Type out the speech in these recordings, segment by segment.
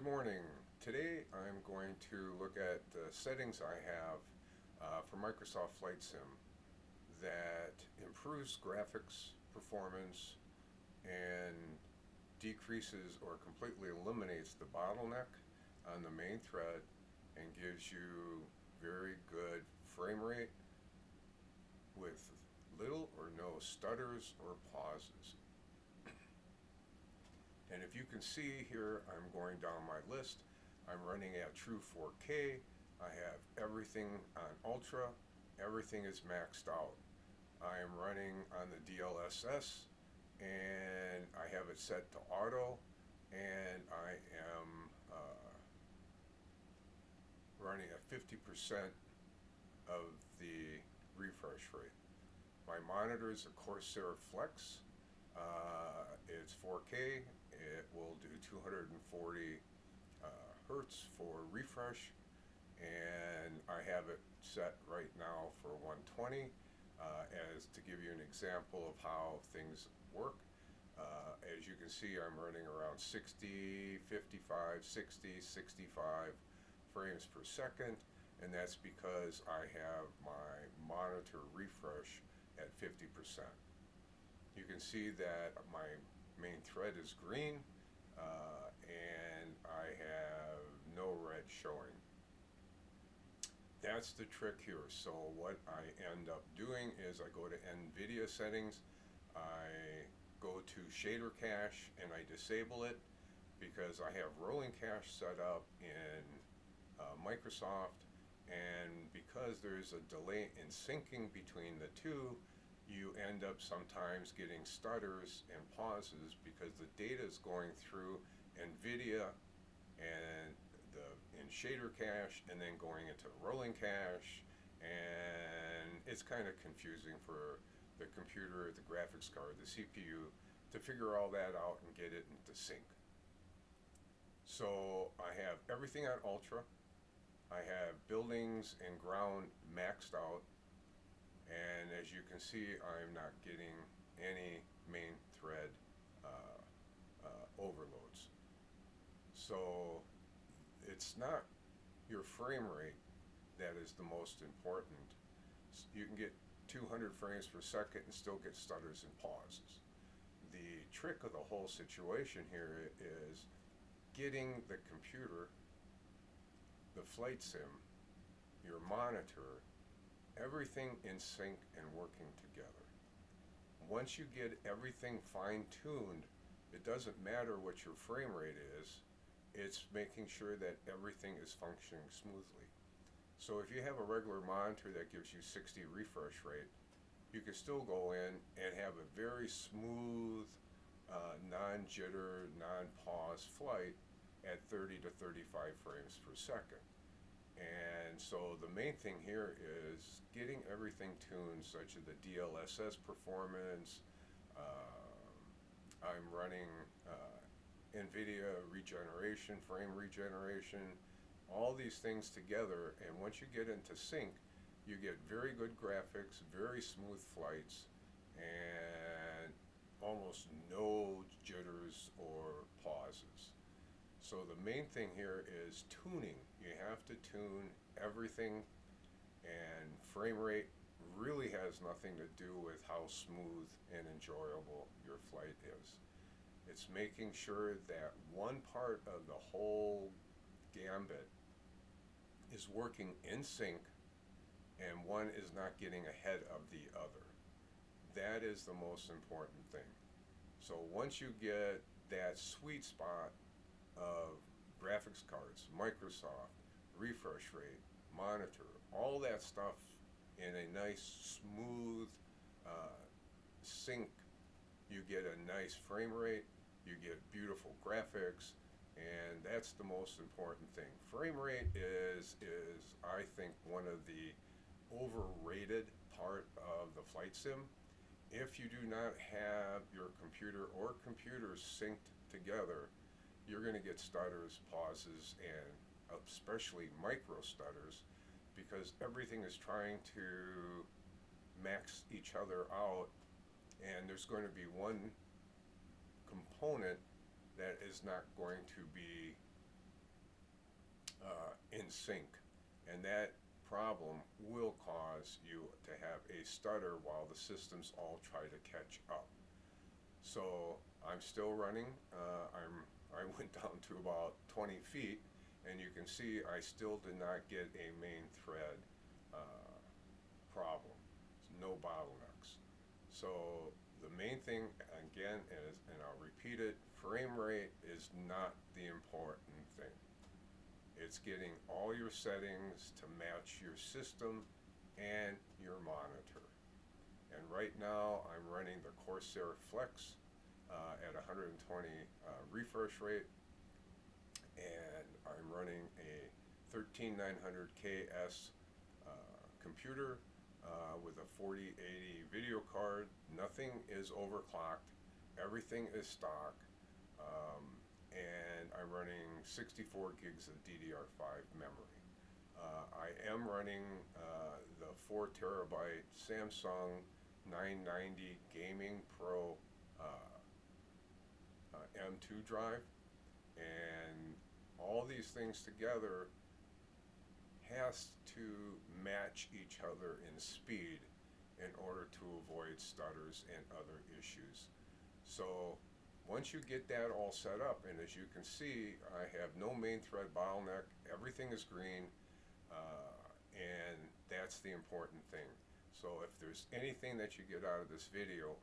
Good morning. Today I'm going to look at the settings I have for Microsoft Flight Sim that improves graphics performance and decreases or completely eliminates the bottleneck on the main thread and gives you very good frame rate with little or no stutters or pauses. And if you can see here, I'm going down my list. I'm running at true 4K. I have everything on Ultra. Everything is maxed out. I am running on the DLSS and I have it set to auto, and I am running at 50% of the refresh rate. My monitor is a Corsair Flex. It's 4K. It will do 240 hertz for refresh, and I have it set right now for 120 as to give you an example of how things work. As you can see, I'm running around 60, 55, 60, 65 frames per second, and that's because I have my monitor refresh at 50%. You can see that my main thread is green and I have no red showing. That's the trick here. So what I end up doing is I go to NVIDIA settings, I go to shader cache, and I disable it because I have rolling cache set up in Microsoft, and because there's a delay in syncing between the two, you end up sometimes getting stutters and pauses because the data is going through NVIDIA and in shader cache and then going into rolling cache, and it's kind of confusing for the computer, the graphics card, the CPU to figure all that out and get it into sync. So I have everything on Ultra. I have buildings and ground maxed out, and as you can see, I'm not getting any main thread overloads. So it's not your frame rate that is the most important. You can get 200 frames per second and still get stutters and pauses. The trick of the whole situation here is getting the computer, the flight sim, your monitor, everything in sync and working together. Once you get everything fine-tuned, it doesn't matter what your frame rate is, it's making sure that everything is functioning smoothly. So if you have a regular monitor that gives you 60 refresh rate, you can still go in and have a very smooth, non-jitter, non-pause flight at 30 to 35 frames per second. And so the main thing here is getting everything tuned such as the DLSS performance. I'm running NVIDIA regeneration, frame regeneration, all these things together, and once you get into sync, you get very good graphics, very smooth flights, and almost no jitters or pauses. So the main thing here is tuning. You have to tune everything, and frame rate really has nothing to do with how smooth and enjoyable your flight is. It's making sure that one part of the whole gambit is working in sync and one is not getting ahead of the other. That is the most important thing. So once you get that sweet spot of graphics cards, Microsoft, refresh rate, monitor, all that stuff in a nice smooth sync, you get a nice frame rate, you get beautiful graphics, and that's the most important thing. Frame rate is I think one of the overrated part of the flight sim. If you do not have your computer or computers synced together, you're going to get stutters, pauses, and especially micro stutters, because everything is trying to max each other out, and there's going to be one component that is not going to be in sync, and that problem will cause you to have a stutter while the systems all try to catch up. So I'm still running. I went down to about 20 feet, and you can see I still did not get a main thread problem. No bottlenecks. So the main thing again is, and I'll repeat it, frame rate is not the important thing. It's getting all your settings to match your system and your monitor. And right now I'm running the Corsair Flex at 120 refresh rate, and I'm running a 13900KS computer with a 4080 video card. Nothing is overclocked, everything is stock, and I'm running 64 gigs of DDR5 memory. I am running the 4 terabyte Samsung 990 Gaming Pro M2 drive, and all these things together has to match each other in speed in order to avoid stutters and other issues. So once you get that all set up, and as you can see, I have no main thread bottleneck, everything is green, and that's the important thing. So if there's anything that you get out of this video,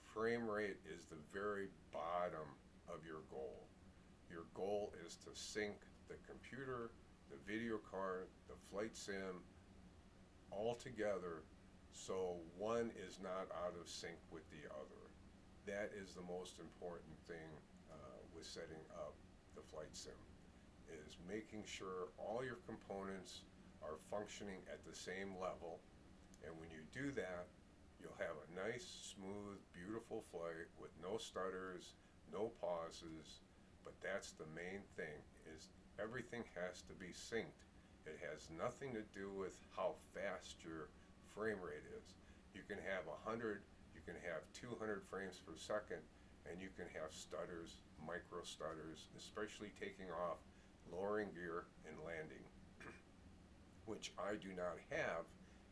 frame rate is the very bottom of your goal. Your goal is to sync the computer, the video card, the flight sim, all together so one is not out of sync with the other. That is the most important thing with setting up the flight sim, is making sure all your components are functioning at the same level, and when you do that, you'll have a nice, smooth, beautiful flight with no stutters, no pauses. But that's the main thing, is everything has to be synced. It has nothing to do with how fast your frame rate is. You can have 100, you can have 200 frames per second, and you can have stutters, micro stutters, especially taking off, lowering gear, and landing, which I do not have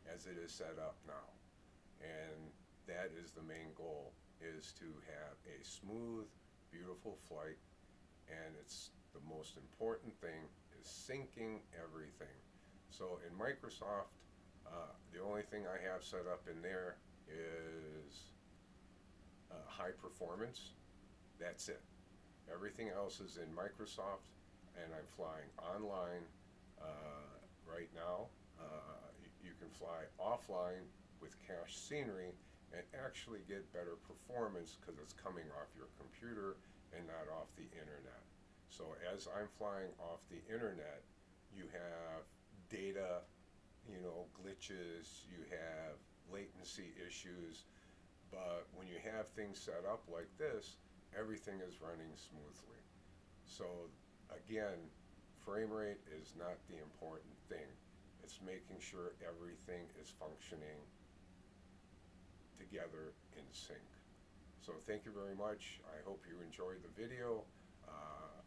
as it is set up now. And that is the main goal, is to have a smooth, beautiful flight, and it's the most important thing is syncing everything. So in Microsoft, the only thing I have set up in there is high performance. That's it. Everything else is in Microsoft, and I'm flying online right now. You can fly offline with cache scenery and actually get better performance because it's coming off your computer and not off the internet. So as I'm flying off the internet, you have data, glitches, you have latency issues, but when you have things set up like this, everything is running smoothly. So again, frame rate is not the important thing. It's making sure everything is functioning together in sync. So thank you very much. I hope you enjoyed the video.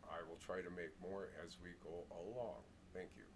I will try to make more as we go along. Thank you.